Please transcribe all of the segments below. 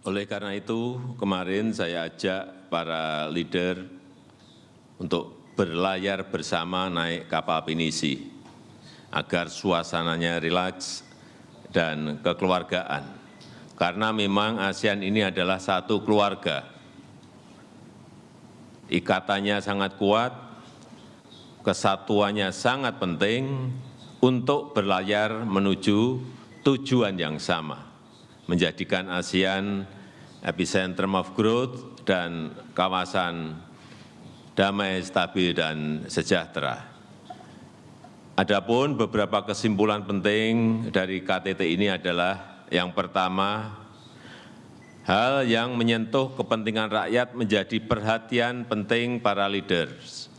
Oleh karena itu, kemarin saya ajak para leader untuk berlayar bersama naik kapal pinisi, agar suasananya rileks dan kekeluargaan. Karena memang ASEAN ini adalah satu keluarga. Ikatannya sangat kuat, kesatuannya sangat penting untuk berlayar menuju tujuan yang sama, menjadikan ASEAN epicentrum of growth dan kawasan damai, stabil, dan sejahtera. Adapun beberapa kesimpulan penting dari KTT ini adalah yang pertama, hal yang menyentuh kepentingan rakyat menjadi perhatian penting para leaders,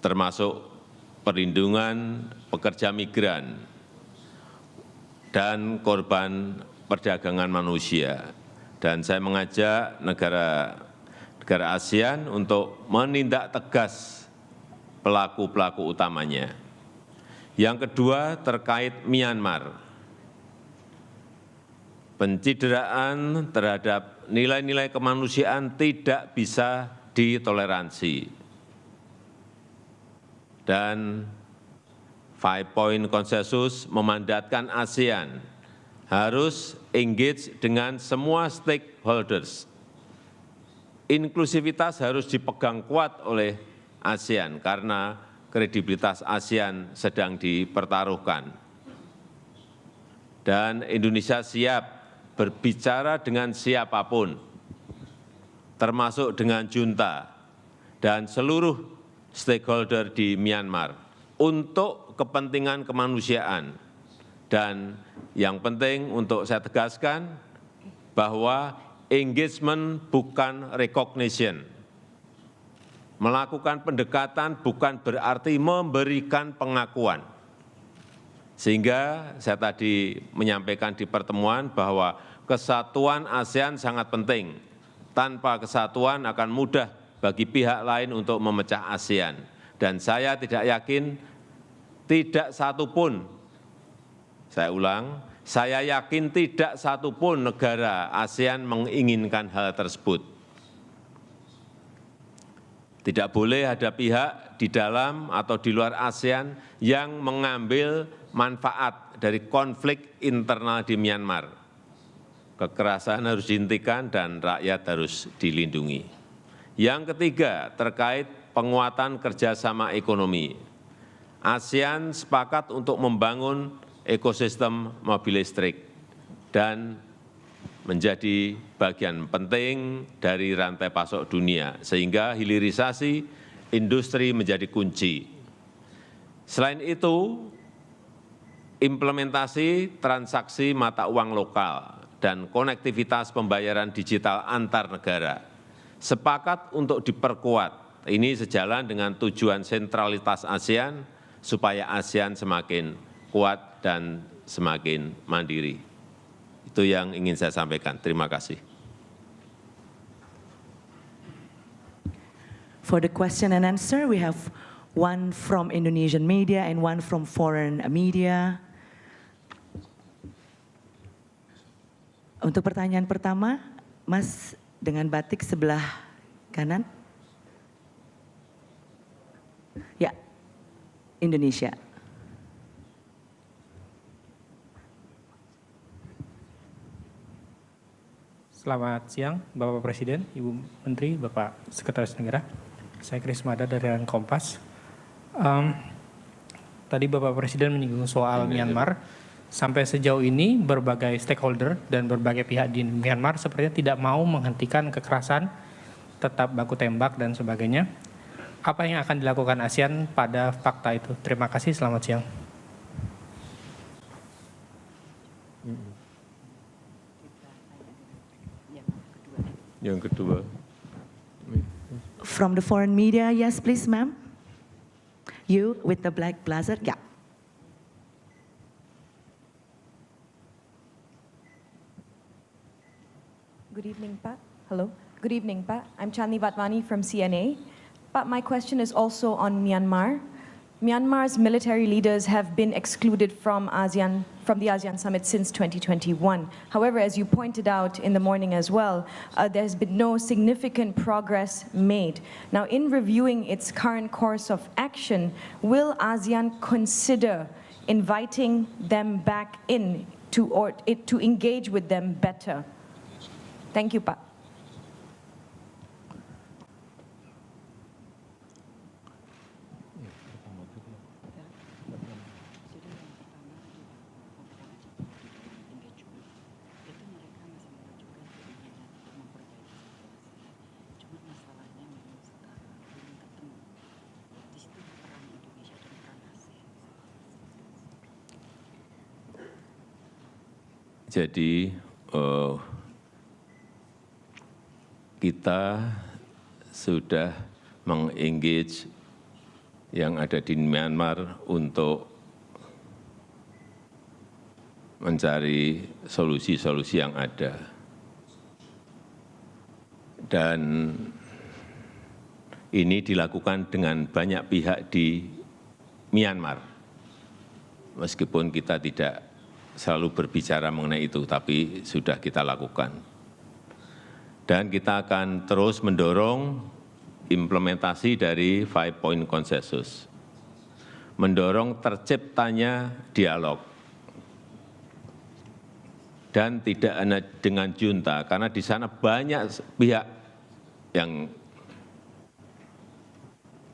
termasuk perlindungan pekerja migran dan korban perdagangan manusia. Dan saya mengajak negara ASEAN untuk menindak tegas pelaku-pelaku utamanya. Yang kedua, terkait Myanmar. Pencideraan terhadap nilai-nilai kemanusiaan tidak bisa ditoleransi. Dan 5-point konsensus memandatkan ASEAN harus engage dengan semua stakeholders. Inklusivitas harus dipegang kuat oleh ASEAN karena kredibilitas ASEAN sedang dipertaruhkan. Dan Indonesia siap berbicara dengan siapapun, termasuk dengan junta dan seluruh stakeholder di Myanmar untuk kepentingan kemanusiaan. Dan yang penting untuk saya tegaskan bahwa engagement bukan recognition. Melakukan pendekatan bukan berarti memberikan pengakuan. Sehingga saya tadi menyampaikan di pertemuan bahwa kesatuan ASEAN sangat penting. Tanpa kesatuan akan mudah bagi pihak lain untuk memecah ASEAN. Dan saya tidak yakin tidak satupun, saya ulang, saya yakin tidak satupun negara ASEAN menginginkan hal tersebut. Tidak boleh ada pihak di dalam atau di luar ASEAN yang mengambil manfaat dari konflik internal di Myanmar. Kekerasan harus dihentikan dan rakyat harus dilindungi. Yang ketiga, terkait penguatan kerjasama ekonomi. ASEAN sepakat untuk membangun ekosistem mobil listrik dan menjadi bagian penting dari rantai pasok dunia, sehingga hilirisasi industri menjadi kunci. Selain itu, implementasi transaksi mata uang lokal dan konektivitas pembayaran digital antar negara sepakat untuk diperkuat. Ini sejalan dengan tujuan sentralitas ASEAN supaya ASEAN semakin kuat dan semakin mandiri. Itu yang ingin saya sampaikan. Terima kasih. For the question and answer, we have one from Indonesian media and one from foreign media. Untuk pertanyaan pertama, Mas dengan batik sebelah kanan. Ya, Indonesia. Selamat siang, Bapak Presiden, Ibu Menteri, Bapak Sekretaris Negara. Saya Kris Mada dari Kompas. Tadi Bapak Presiden menyinggung soal Myanmar. Sampai sejauh ini berbagai stakeholder dan berbagai pihak di Myanmar sepertinya tidak mau menghentikan kekerasan, tetap baku tembak dan sebagainya. Apa yang akan dilakukan ASEAN pada fakta itu? Terima kasih, selamat siang. Yang kedua. From the foreign media, yes please ma'am. You with the black blazer, yeah. Good evening, Pak. Hello. Good evening, Pak. I'm Chandni Vatwani from CNA. Pak, my question is also on Myanmar. Myanmar's military leaders have been excluded from the ASEAN summit since 2021. However, as you pointed out in the morning as well, there's been no significant progress made. Now, in reviewing its current course of action, will ASEAN consider inviting them back in to engage with them better? Thank you, Pak. Jadi kita sudah mengengage yang ada di Myanmar untuk mencari solusi-solusi yang ada. Dan ini dilakukan dengan banyak pihak di Myanmar. Meskipun kita tidak selalu berbicara mengenai itu, tapi sudah kita lakukan. Dan kita akan terus mendorong implementasi dari 5-point consensus, mendorong terciptanya dialog, dan tidak hanya dengan junta, karena di sana banyak pihak yang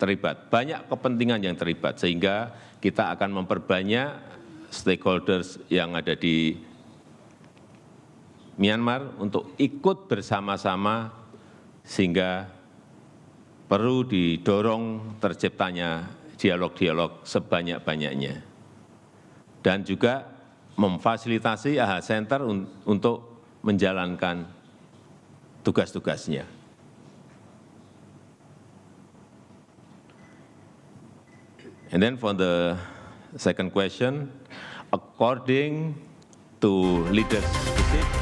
terlibat, banyak kepentingan yang terlibat, sehingga kita akan memperbanyak stakeholders yang ada di Myanmar untuk ikut bersama-sama, sehingga perlu didorong terciptanya dialog-dialog sebanyak-banyaknya. Dan juga memfasilitasi AHA Center untuk menjalankan tugas-tugasnya. And then for the second question, according to leaders' visit,